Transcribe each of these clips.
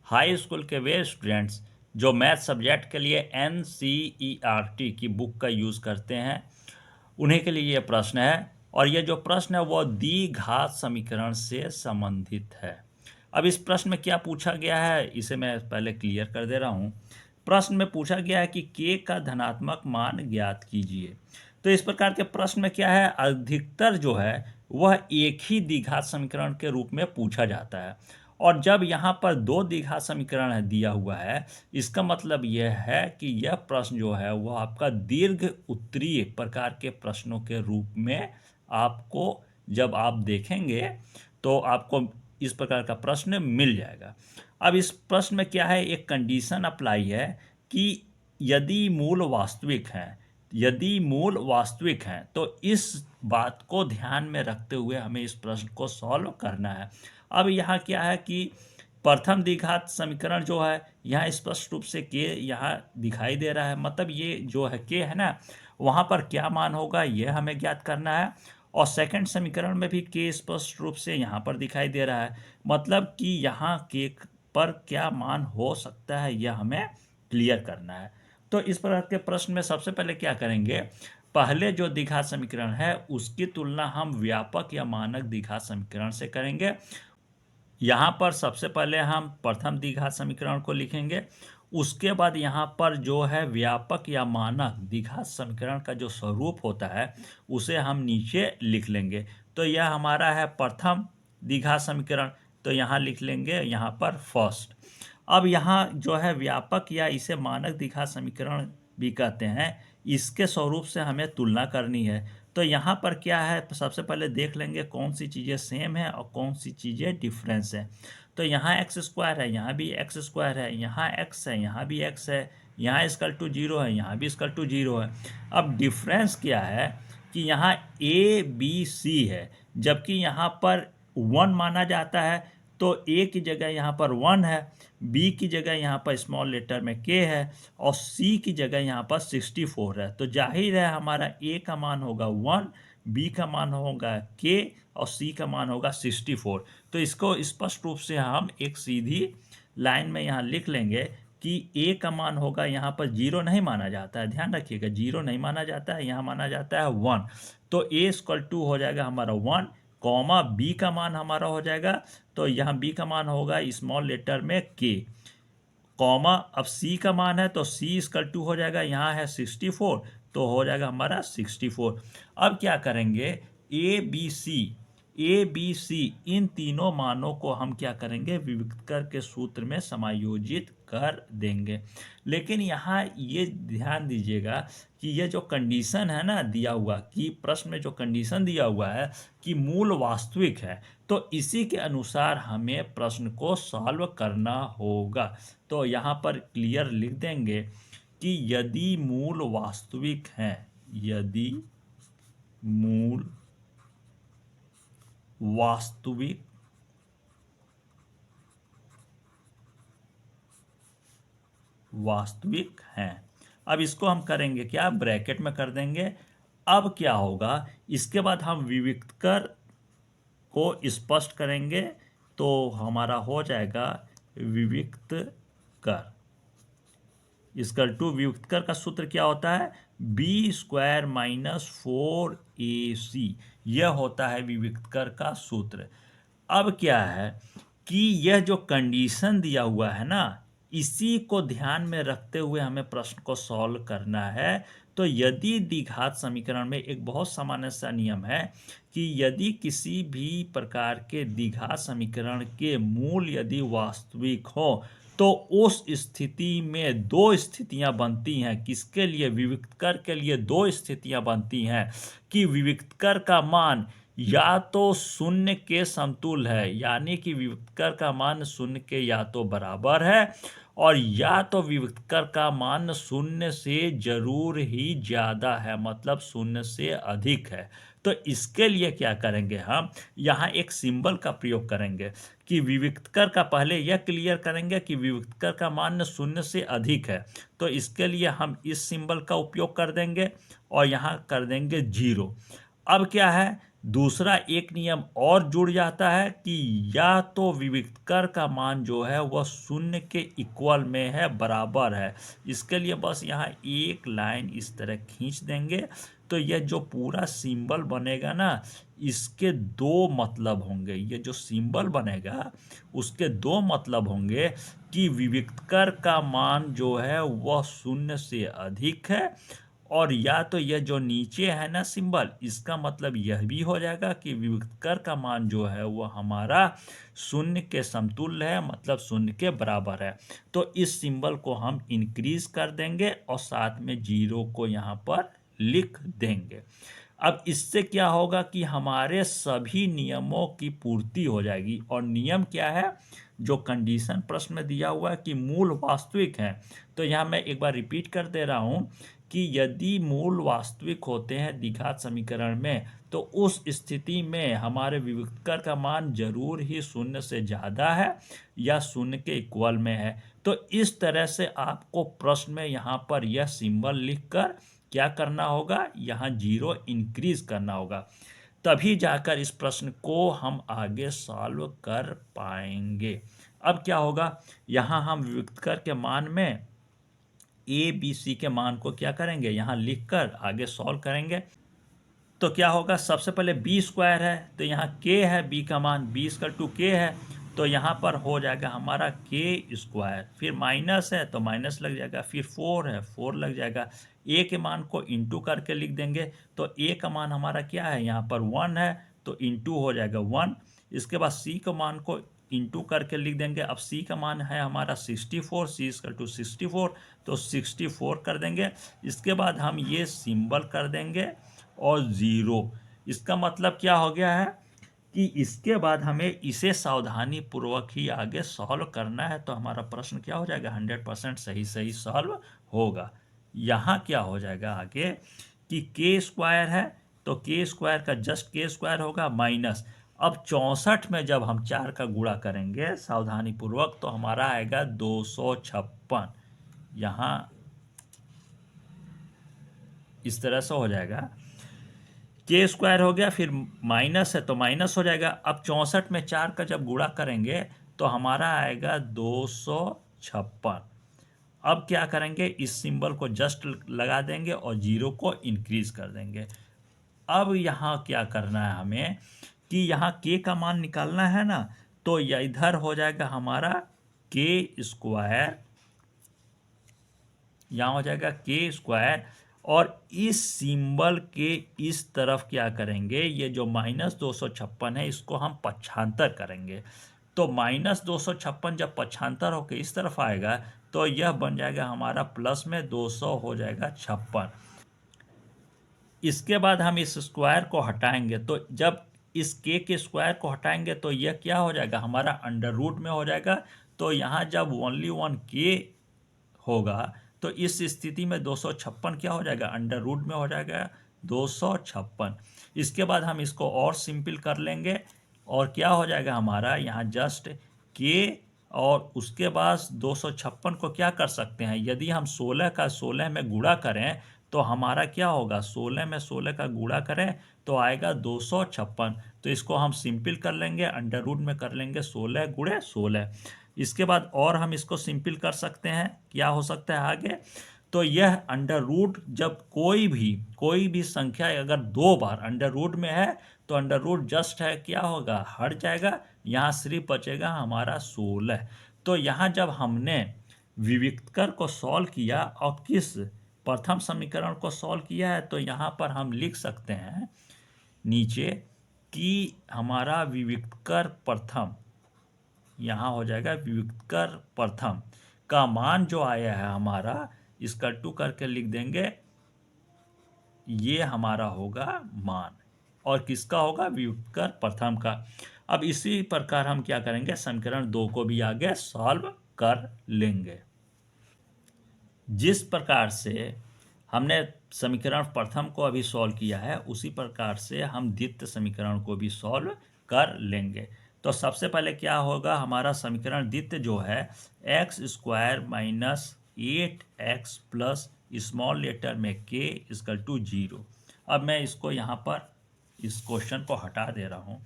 High school के वे students जो math subject के लिए NCERT की बुक का यूज़ करते हैं, उन्हीं के लिए ये प्रश्न है। और ये जो प्रश्न है वो द्विघात समीकरण से संबंधित है। अब इस प्रश्न में क्या पूछा गया है, इसे मैं पहले क्लियर कर दे रहा हूँ। प्रश्न में पूछा गया है कि k का धनात्मक मान ज्ञात कीजिए। तो इस प्रकार के प्रश्न में क्या है, अधिकतर जो है वह एक ही द्विघात समीकरण के रूप में पूछा जाता है। और जब यहाँ पर दो द्विघात समीकरण है दिया हुआ है, इसका मतलब यह है कि यह प्रश्न जो है वह आपका दीर्घ उत्तरीय प्रकार के प्रश्नों के रूप में आपको जब आप देखेंगे तो आपको इस प्रकार का प्रश्न मिल जाएगा। अब इस प्रश्न में क्या है, एक कंडीशन अप्लाई है कि यदि मूल वास्तविक है तो इस बात को ध्यान में रखते हुए हमें इस प्रश्न को सॉल्व करना है। अब यहाँ क्या है कि प्रथम द्विघात समीकरण जो है यहाँ स्पष्ट रूप से के यहाँ दिखाई दे रहा है, मतलब ये जो है के है ना, वहाँ पर क्या मान होगा यह हमें ज्ञात करना है। और सेकंड समीकरण में भी के स्पष्ट रूप से यहाँ पर दिखाई दे रहा है, मतलब कि यहाँ के पर क्या मान हो सकता है यह हमें क्लियर करना है। तो इस प्रकार के प्रश्न में सबसे पहले क्या करेंगे, पहले जो द्विघात समीकरण है उसकी तुलना हम व्यापक या मानक द्विघात समीकरण से करेंगे। यहाँ पर सबसे पहले हम प्रथम द्विघात समीकरण को लिखेंगे, उसके बाद यहाँ पर जो है व्यापक या मानक द्विघात समीकरण का जो स्वरूप होता है उसे हम नीचे लिख लेंगे। तो यह हमारा है प्रथम द्विघात समीकरण, तो यहाँ लिख लेंगे यहाँ पर फर्स्ट। अब यहाँ जो है व्यापक या इसे मानक द्विघात समीकरण भी कहते हैं, इसके स्वरूप से हमें तुलना करनी है। तो यहाँ पर क्या है, सबसे पहले देख लेंगे कौन सी चीज़ें सेम है और कौन सी चीज़ें डिफरेंस है। तो यहाँ एक्स स्क्वायर है, यहाँ भी एक्स स्क्वायर है, यहाँ एक्स है, यहाँ भी एक्स है, यहाँ इसकल टू जीरो है, यहाँ भी इसकल टू जीरो है। अब डिफरेंस क्या है कि यहाँ ए बी सी है, जबकि यहाँ पर वन माना जाता है, तो ए की जगह यहाँ पर वन है, बी की जगह यहाँ पर स्मॉल लेटर में के है, और सी की जगह यहाँ पर 64 है। तो जाहिर है हमारा ए का मान होगा 1, बी का मान होगा के, और सी का मान होगा 64। तो इसको स्पष्ट रूप से हम एक सीधी लाइन में यहाँ लिख लेंगे कि ए का मान होगा, यहाँ पर जीरो नहीं माना जाता है, ध्यान रखिएगा जीरो नहीं माना जाता है, यहाँ माना जाता है 1। तो ए इक्वल टू हो जाएगा हमारा 1, कॉमा बी का मान हमारा हो जाएगा, तो यहाँ बी का मान होगा स्मॉल लेटर में के, कॉमा अब सी का मान है तो सी इक्वल टू हो जाएगा, यहाँ है 64, तो हो जाएगा हमारा 64। अब क्या करेंगे, ए बी सी इन तीनों मानों को हम क्या करेंगे, विविक्तर के सूत्र में समायोजित कर देंगे। लेकिन यहाँ ये ध्यान दीजिएगा कि ये जो कंडीशन है ना दिया हुआ, कि प्रश्न में जो कंडीशन दिया हुआ है कि मूल वास्तविक है, तो इसी के अनुसार हमें प्रश्न को सॉल्व करना होगा। तो यहाँ पर क्लियर लिख देंगे कि यदि मूल वास्तविक है, यदि मूल वास्तविक हैं। अब इसको हम करेंगे क्या, ब्रैकेट में कर देंगे। अब क्या होगा, इसके बाद हम विविक्तर को स्पष्ट करेंगे, तो हमारा हो जाएगा विविक्त कर इसकल टू, वियुक्त कर का सूत्र क्या होता है, बी स्क्वायर माइनस 4ac, यह होता है वियुक्त कर का सूत्र। अब क्या है कि यह जो कंडीशन दिया हुआ है ना, इसी को ध्यान में रखते हुए हमें प्रश्न को सॉल्व करना है। तो यदि द्विघात समीकरण में एक बहुत सामान्य सा नियम है कि यदि किसी भी प्रकार के द्विघात समीकरण के मूल यदि वास्तविक हो, तो उस स्थिति में दो स्थितियां बनती हैं, किसके लिए, विविक्तकर के लिए दो स्थितियां बनती हैं कि विविक्तकर का मान या तो शून्य के समतुल है, यानी कि विविक्तकर का मान शून्य के या तो बराबर है, और या तो विविक्तकर का मान शून्य से जरूर ही ज्यादा है, मतलब शून्य से अधिक है। तो इसके लिए क्या करेंगे, हम यहाँ एक सिंबल का प्रयोग करेंगे कि विविक्तकर का, पहले यह क्लियर करेंगे कि विविक्तकर का मान शून्य से अधिक है, तो इसके लिए हम इस सिंबल का उपयोग कर देंगे और यहाँ कर देंगे जीरो। अब क्या है, दूसरा एक नियम और जुड़ जाता है कि या तो विविक्तकर का मान जो है वह शून्य के इक्वल में है, बराबर है। इसके लिए बस यहाँ एक लाइन इस तरह खींच देंगे तो यह जो पूरा सिंबल बनेगा ना, इसके दो मतलब होंगे। ये जो सिंबल बनेगा उसके दो मतलब होंगे कि विविक्तकर का मान जो है वह शून्य से अधिक है, और या तो यह जो नीचे है ना सिंबल, इसका मतलब यह भी हो जाएगा कि विविक्तकर का मान जो है वह हमारा शून्य के समतुल्य है, मतलब शून्य के बराबर है। तो इस सिंबल को हम इंक्रीज कर देंगे और साथ में जीरो को यहाँ पर लिख देंगे। अब इससे क्या होगा कि हमारे सभी नियमों की पूर्ति हो जाएगी। और नियम क्या है, जो कंडीशन प्रश्न में दिया हुआ है कि मूल वास्तविक है, तो यहाँ मैं एक बार रिपीट कर दे रहा हूँ कि यदि मूल वास्तविक होते हैं द्विघात समीकरण में, तो उस स्थिति में हमारे विविक्तकर का मान जरूर ही शून्य से ज़्यादा है या शून्य के इक्वल में है। तो इस तरह से आपको प्रश्न में यहाँ पर यह सिंबल लिखकर क्या करना होगा, यहाँ जीरो इंक्रीज करना होगा, तभी जाकर इस प्रश्न को हम आगे सॉल्व कर पाएंगे। अब क्या होगा, यहाँ हम विविक्तकर के मान में ए बी सी के मान को क्या करेंगे, यहाँ लिखकर आगे सॉल्व करेंगे। तो क्या होगा, सबसे पहले बी स्क्वायर है तो यहाँ के है, बी का मान बी इक्वल टू के है, तो यहाँ पर हो जाएगा हमारा के स्क्वायर, फिर माइनस है तो माइनस लग जाएगा, फिर 4 है 4 लग जाएगा। ए के मान को इंटू करके लिख देंगे, तो ए का मान हमारा क्या है, यहाँ पर 1 है तो इंटू हो जाएगा 1। इसके बाद सी के मान को इंटू करके लिख देंगे। अब सी का मान है हमारा 64, सी इक्वल टू 64, तो 64 कर देंगे। इसके बाद हम ये सिंबल कर देंगे और ज़ीरो। इसका मतलब क्या हो गया है कि इसके बाद हमें इसे सावधानी पूर्वक ही आगे सॉल्व करना है, तो हमारा प्रश्न क्या हो जाएगा, 100% सही सही सॉल्व होगा। यहाँ क्या हो जाएगा आगे कि के स्क्वायर है तो के स्क्वायर का जस्ट के स्क्वायर होगा माइनस, अब 64 में जब हम 4 का गुणा करेंगे सावधानी पूर्वक तो हमारा आएगा 256। यहाँ इस तरह से हो जाएगा, के स्क्वायर हो गया, फिर माइनस है तो माइनस हो जाएगा। अब 64 में 4 का जब गुणा करेंगे तो हमारा आएगा 256। अब क्या करेंगे, इस सिंबल को जस्ट लगा देंगे और जीरो को इंक्रीज कर देंगे। अब यहाँ क्या करना है हमें कि यहाँ के का मान निकालना है ना, तो यह इधर हो जाएगा हमारा के स्क्वायर, यहाँ हो जाएगा के स्क्वायर, और इस सिंबल के इस तरफ क्या करेंगे, ये जो -256 है इसको हम पक्षांतर करेंगे। तो -256 जब पक्षांतर होकर इस तरफ आएगा तो यह बन जाएगा हमारा प्लस में 200 हो जाएगा 56। इसके बाद हम इस स्क्वायर को हटाएंगे, तो जब इस के स्क्वायर को हटाएंगे तो यह क्या हो जाएगा, हमारा अंडर रूट में हो जाएगा। तो यहाँ जब ओनली 1 के होगा तो इस स्थिति में 256 क्या हो जाएगा, अंडर रूट में हो जाएगा 256। इसके बाद हम इसको और सिंपल कर लेंगे और क्या हो जाएगा हमारा, यहाँ जस्ट के, और उसके बाद 256 को क्या कर सकते हैं, यदि हम 16 का 16 में गुणा करें तो हमारा क्या होगा, 16 में 16 का गुणा करें तो आएगा 256। तो इसको हम सिंपल कर लेंगे, अंडर रूट में कर लेंगे 16 गुणे 16। इसके बाद और हम इसको सिंपल कर सकते हैं, क्या हो सकता है आगे, तो यह अंडर रूट जब कोई भी संख्या अगर 2 बार अंडर रूट में है तो अंडर रूट जस्ट है क्या होगा, हट जाएगा, यहाँ सिर्फ बचेगा हमारा 16। तो यहाँ जब हमने विविक्तकर को सॉल्व किया और किस प्रथम समीकरण को सॉल्व किया है, तो यहाँ पर हम लिख सकते हैं नीचे कि हमारा विविक्तकर प्रथम, यहाँ हो जाएगा विविक्तकर प्रथम का मान जो आया है हमारा, इसका 2 करके लिख देंगे, ये हमारा होगा मान, और किसका होगा, विविक्तकर प्रथम का। अब इसी प्रकार हम क्या करेंगे, समीकरण 2 को भी आगे सॉल्व कर लेंगे। जिस प्रकार से हमने समीकरण प्रथम को अभी सॉल्व किया है उसी प्रकार से हम द्वितीय समीकरण को भी सॉल्व कर लेंगे। तो सबसे पहले क्या होगा, हमारा समीकरण द्वितीय जो है x square minus 8x plus small letter में k इक्वल टू 0। अब मैं इसको यहाँ पर इस क्वेश्चन को हटा दे रहा हूँ।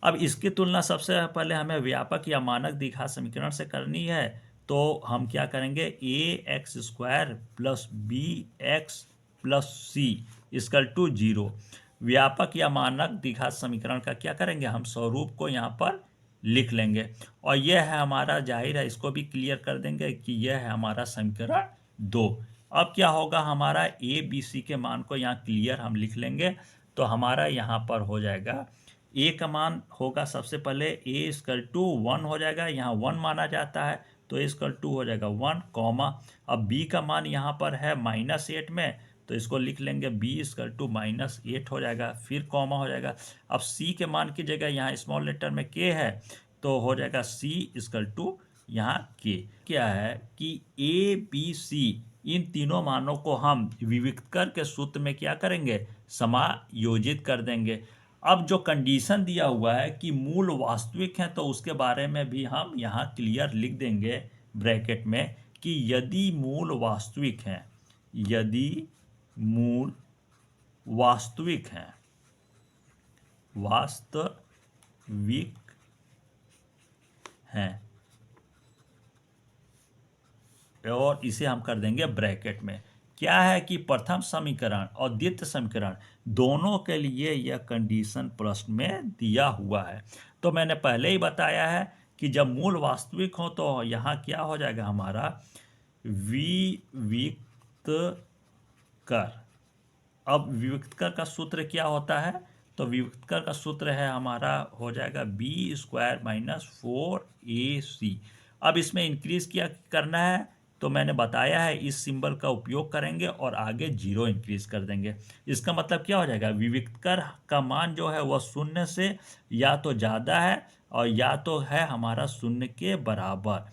अब इसकी तुलना सबसे पहले हमें व्यापक या मानक द्विघात समीकरण से करनी है। तो हम क्या करेंगे, A x square plus B x plus C equal to 0। व्यापक या मानक द्विघात समीकरण का क्या करेंगे, हम स्वरूप को यहाँ पर लिख लेंगे। और यह है हमारा, जाहिर है इसको भी क्लियर कर देंगे कि यह है हमारा समीकरण 2। अब क्या होगा, हमारा ए बी सी के मान को यहाँ क्लियर हम लिख लेंगे। तो हमारा यहाँ पर हो जाएगा ए का मान होगा सबसे पहले ए इक्वल टू 1 हो जाएगा, यहाँ 1 माना जाता है तो ए इक्वल टू हो जाएगा 1 कॉमा। अब बी का मान यहाँ पर है -8 में, तो इसको लिख लेंगे बी इक्वल टू -8 हो जाएगा, फिर कॉमा हो जाएगा। अब सी के मान की जगह यहाँ स्मॉल लेटर में के है तो हो जाएगा सी इक्वल टू यहाँ के। क्या है कि ए बी सी इन तीनों मानों को हम विविक्तकर के सूत्र में क्या करेंगे, समायोजित कर देंगे। अब जो कंडीशन दिया हुआ है कि मूल वास्तविक है, तो उसके बारे में भी हम यहाँ क्लियर लिख देंगे ब्रैकेट में कि यदि मूल वास्तविक हैं, यदि मूल वास्तविक हैं, वास्तविक हैं, और इसे हम कर देंगे ब्रैकेट में। क्या है कि प्रथम समीकरण और द्वितीय समीकरण दोनों के लिए यह कंडीशन प्रश्न में दिया हुआ है। तो मैंने पहले ही बताया है कि जब मूल वास्तविक हो तो यहाँ क्या हो जाएगा हमारा विविक्त कर। अब विविक्त कर का सूत्र क्या होता है, तो विविक्त कर का सूत्र है हमारा हो जाएगा बी स्क्वायर माइनस 4ac। अब इसमें इंक्रीज क्या करना है, तो मैंने बताया है इस सिंबल का उपयोग करेंगे और आगे 0 इंक्रीज कर देंगे। इसका मतलब क्या हो जाएगा, विविक्त कर का मान जो है वह 0 से या तो ज़्यादा है और या तो है हमारा 0 के बराबर।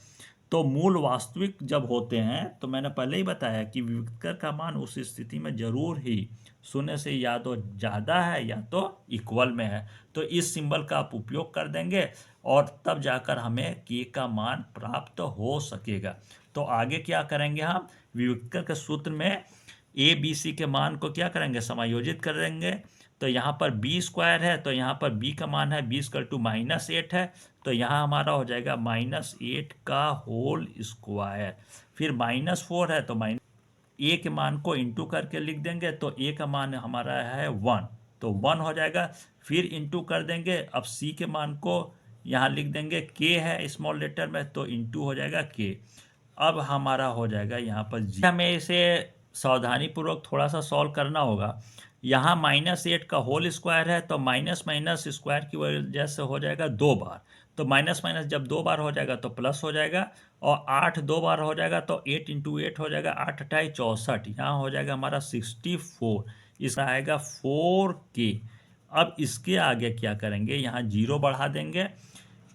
तो मूल वास्तविक जब होते हैं तो मैंने पहले ही बताया कि विविक्त कर का मान उस स्थिति में जरूर ही 0 से या तो ज़्यादा है या तो इक्वल में है। तो इस सिंबल का आप उपयोग कर देंगे और तब जाकर हमें के का मान प्राप्त हो सकेगा। तो आगे क्या करेंगे, हम विविक्त कर के सूत्र में ए बी सी के मान को क्या करेंगे, समायोजित कर देंगे। तो यहाँ पर बी स्क्वायर है तो यहाँ पर बी का मान है बी इक्वल टू -8 है, तो यहाँ हमारा हो जाएगा -8 का होल स्क्वायर। फिर -4 है तो ए के मान को इंटू करके लिख देंगे, तो ए का मान हमारा है 1 तो 1 हो जाएगा। फिर इंटू कर देंगे, अब सी के मान को यहाँ लिख देंगे, के है स्मॉल लेटर में तो इंटू हो जाएगा के। अब हमारा हो जाएगा यहाँ पर हमें इसे सावधानी पूर्वक थोड़ा सा सॉल्व करना होगा। यहाँ -8 का होल स्क्वायर है तो माइनस माइनस स्क्वायर की वजह से हो जाएगा 2 बार, तो माइनस माइनस जब 2 बार हो जाएगा तो प्लस हो जाएगा, और 8 2 बार हो जाएगा तो 8 इंटू 8 हो जाएगा 8 8 64, यहाँ हो जाएगा हमारा 64, इसका आएगा 4k। अब इसके आगे क्या करेंगे, यहाँ 0 बढ़ा देंगे।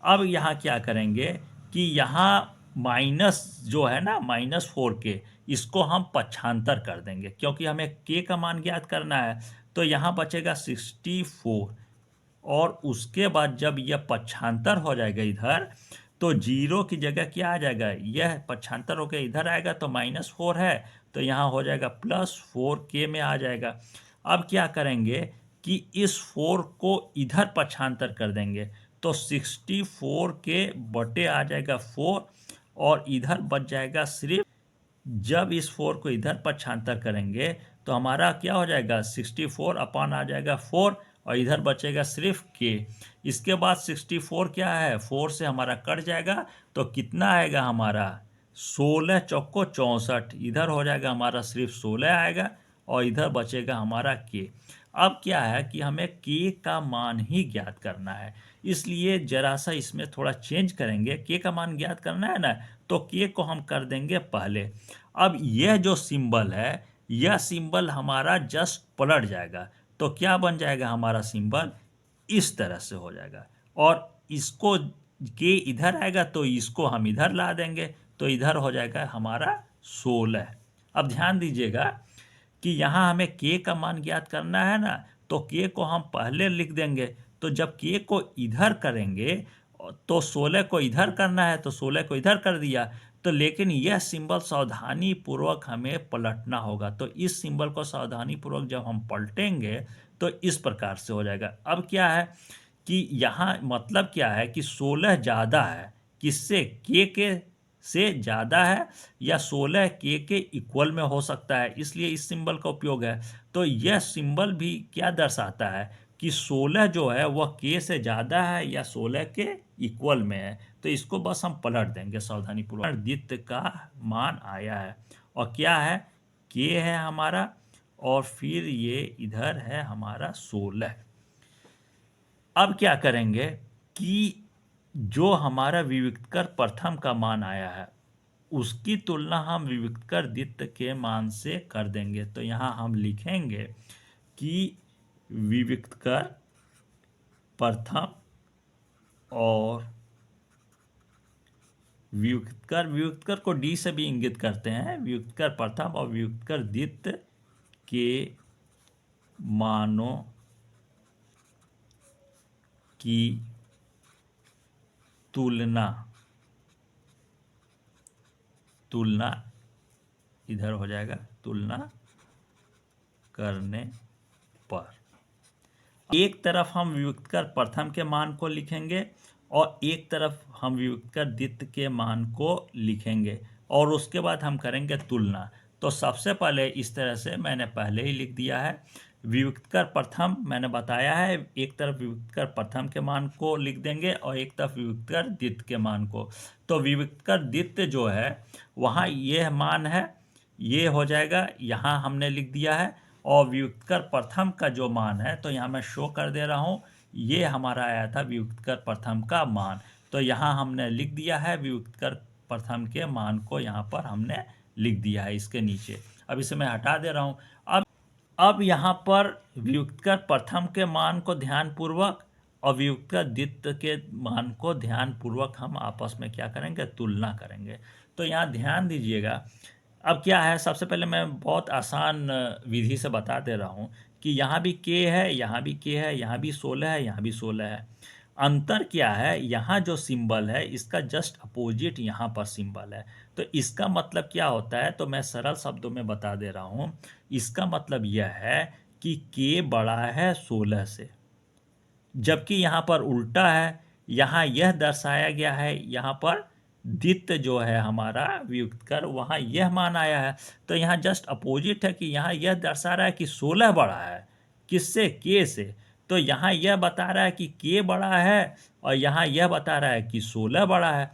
अब यहाँ क्या करेंगे कि यहाँ माइनस जो है ना -4k, इसको हम पक्षांतर कर देंगे क्योंकि हमें k का मान ज्ञात करना है। तो यहाँ बचेगा 64, और उसके बाद जब यह पक्षांतर हो जाएगा इधर, तो 0 की जगह क्या आ जाएगा, यह पक्षांतर होकर इधर आएगा तो -4 है तो यहाँ हो जाएगा +4k में आ जाएगा। अब क्या करेंगे कि इस 4 को इधर पक्षांतर कर देंगे, तो 64 के बटे आ जाएगा 4, और इधर बच जाएगा सिर्फ, जब इस 4 को इधर पक्षांतर करेंगे तो हमारा क्या हो जाएगा 64 अपॉन आ जाएगा 4, और इधर बचेगा सिर्फ के। इसके बाद 64 क्या है, 4 से हमारा कट जाएगा तो कितना आएगा हमारा 16 चौको 64, इधर हो जाएगा हमारा सिर्फ 16 आएगा, और इधर बचेगा हमारा के। अब क्या है कि हमें के का मान ही ज्ञात करना है, इसलिए जरा सा इसमें थोड़ा चेंज करेंगे। के का मान ज्ञात करना है ना, तो के को हम कर देंगे पहले। अब यह जो सिंबल है, यह सिंबल हमारा जस्ट पलट जाएगा, तो क्या बन जाएगा हमारा सिंबल इस तरह से हो जाएगा, और इसको के इधर आएगा तो इसको हम इधर ला देंगे, तो इधर हो जाएगा हमारा 16। अब ध्यान दीजिएगा कि यहाँ हमें के का मान ज्ञात करना है ना, तो के को हम पहले लिख देंगे, तो जब के को इधर करेंगे तो 16 को इधर करना है तो 16 को इधर कर दिया, तो लेकिन यह सिंबल सावधानी पूर्वक हमें पलटना होगा। तो इस सिंबल को सावधानी पूर्वक जब हम पलटेंगे तो इस प्रकार से हो जाएगा। अब क्या है कि यहाँ मतलब क्या है कि 16 ज़्यादा है किससे, के से ज़्यादा है या 16 के इक्वल में हो सकता है, इसलिए इस सिंबल का उपयोग है। तो यह सिंबल भी क्या दर्शाता है कि 16 जो है वह के से ज़्यादा है या 16 के इक्वल में है। तो इसको बस हम पलट देंगे सावधानीपूर्वक। द्वित्व का मान आया है और क्या है, के है हमारा, और फिर ये इधर है हमारा 16। अब क्या करेंगे कि जो हमारा विविक्तकर प्रथम का मान आया है उसकी तुलना हम विविक्तकर द्वितीय के मान से कर देंगे। तो यहाँ हम लिखेंगे कि विविक्तकर प्रथम और विविक्तकर को डी से भी इंगित करते हैं, विविक्तकर प्रथम और विविक्तकर द्वितीय के मानों की तुलना इधर हो जाएगा, तुलना करने पर एक तरफ हम विविक्तकर प्रथम के मान को लिखेंगे और एक तरफ हम विविक्तकर द्वितीय के मान को लिखेंगे और उसके बाद हम करेंगे तुलना। तो सबसे पहले इस तरह से मैंने पहले ही लिख दिया है, विविक्तकर प्रथम मैंने बताया है, एक तरफ विविक्तकर प्रथम के मान को लिख देंगे और एक तरफ विविक्तकर द्वितीय के मान को। तो विविक्तकर द्वितीय जो है वहाँ यह मान है, ये हो जाएगा, यहाँ हमने लिख दिया है। और विविक्तकर प्रथम का जो मान है तो यहाँ मैं शो कर दे रहा हूँ, ये हमारा आया था विविक्तकर प्रथम का मान। तो यहाँ हमने लिख दिया है विविक्तकर प्रथम के मान को, यहाँ पर हमने लिख दिया है इसके नीचे। अब इसे मैं हटा दे रहा हूँ। अब यहाँ पर विविक्तकर प्रथम के मान को ध्यानपूर्वक और विविक्तकर द्वितीय के मान को ध्यानपूर्वक हम आपस में क्या करेंगे, तुलना करेंगे। तो यहाँ ध्यान दीजिएगा। अब क्या है, सबसे पहले मैं बहुत आसान विधि से बता दे रहा हूँ कि यहाँ भी के है, यहाँ भी के है, यहाँ भी 16 है, यहाँ भी 16 है। अंतर क्या है, यहाँ जो सिंबल है इसका जस्ट अपोजिट यहाँ पर सिंबल है। तो इसका मतलब क्या होता है, तो मैं सरल शब्दों में बता दे रहा हूँ। इसका मतलब यह है कि के बड़ा है 16 से, जबकि यहाँ पर उल्टा है। यहाँ यह दर्शाया गया है, यहाँ पर द्वितीय जो है हमारा वियुक्तकर वहाँ यह मान आया है। तो यहाँ जस्ट अपोजिट है कि यहाँ यह दर्शा रहा है कि 16 बड़ा है किससे, के से। तो यहाँ यह बता रहा है कि के बड़ा है और यहाँ यह बता रहा है कि 16 बड़ा है।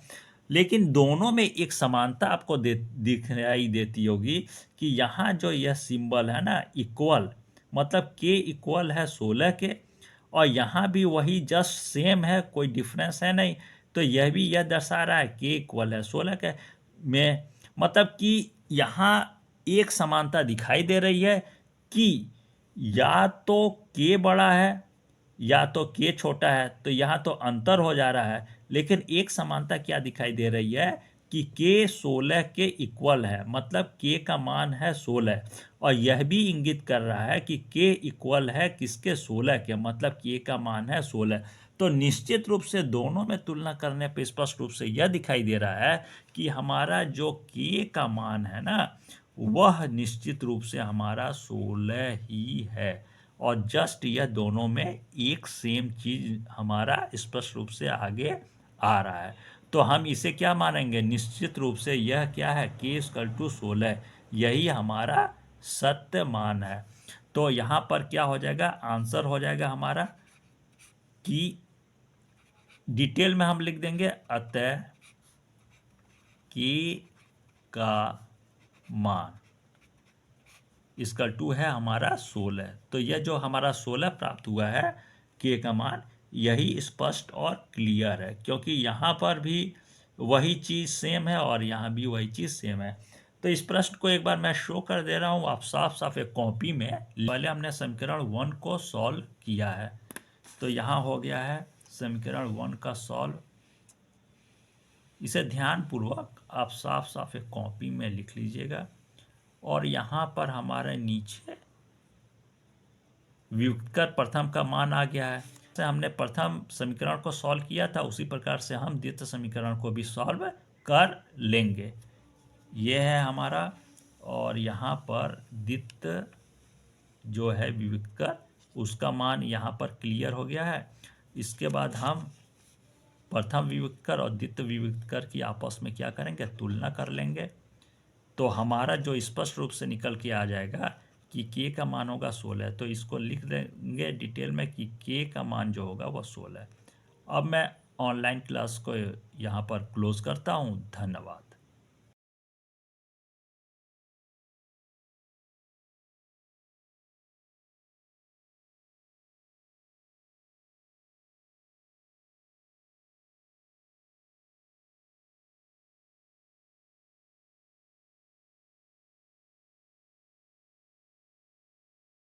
लेकिन दोनों में एक समानता आपको दिखाई देती होगी कि यहाँ जो यह सिंबल है ना इक्वल, मतलब के इक्वल है 16 के, और यहाँ भी वही जस्ट सेम है, कोई डिफरेंस है नहीं। तो यह भी यह दर्शा रहा है के इक्वल है 16 के में, मतलब कि यहाँ एक समानता दिखाई दे रही है कि या तो के बड़ा है या तो के छोटा है। तो यहाँ तो अंतर हो जा रहा है, लेकिन एक समानता क्या दिखाई दे रही है कि के 16 के इक्वल है, मतलब के का मान है 16, और यह भी इंगित कर रहा है कि के इक्वल है किसके, 16 के, मतलब के का मान है 16। तो निश्चित रूप से दोनों में तुलना करने पर स्पष्ट रूप से यह दिखाई दे रहा है कि हमारा जो के का मान है ना वह निश्चित रूप से हमारा 16 ही है, और जस्ट यह दोनों में एक सेम चीज हमारा स्पष्ट रूप से आगे आ रहा है। तो हम इसे क्या मानेंगे, निश्चित रूप से यह क्या है, के इक्वल टू 16, यही हमारा सत्य मान है। तो यहाँ पर क्या हो जाएगा, आंसर हो जाएगा हमारा कि डिटेल में हम लिख देंगे, अतः के का मान इसका 2 है हमारा 16। तो यह जो हमारा 16 प्राप्त हुआ है के का मान, यही स्पष्ट और क्लियर है, क्योंकि यहाँ पर भी वही चीज़ सेम है और यहाँ भी वही चीज़ सेम है। तो इस प्रश्न को एक बार मैं शो कर दे रहा हूँ, आप साफ साफ एक कॉपी में। पहले हमने समीकरण 1 को सॉल्व किया है, तो यहाँ हो गया है समीकरण 1 का सॉल्व। इसे ध्यानपूर्वक आप साफ साफ एक कॉपी में लिख लीजिएगा। और यहाँ पर हमारे नीचे वियुक्तकर प्रथम का मान आ गया है। जैसे हमने प्रथम समीकरण को सॉल्व किया था उसी प्रकार से हम द्वितीय समीकरण को भी सॉल्व कर लेंगे। ये है हमारा, और यहाँ पर द्वितीय जो है वियुक्तकर उसका मान यहाँ पर क्लियर हो गया है। इसके बाद हम प्रथम विविक्तर और द्वितीय विविक्तर की आपस में क्या करेंगे, तुलना कर लेंगे। तो हमारा जो स्पष्ट रूप से निकल के आ जाएगा कि के का मान होगा 16। तो इसको लिख देंगे डिटेल में कि के का मान जो होगा वह 16 है। अब मैं ऑनलाइन क्लास को यहाँ पर क्लोज करता हूँ। धन्यवाद।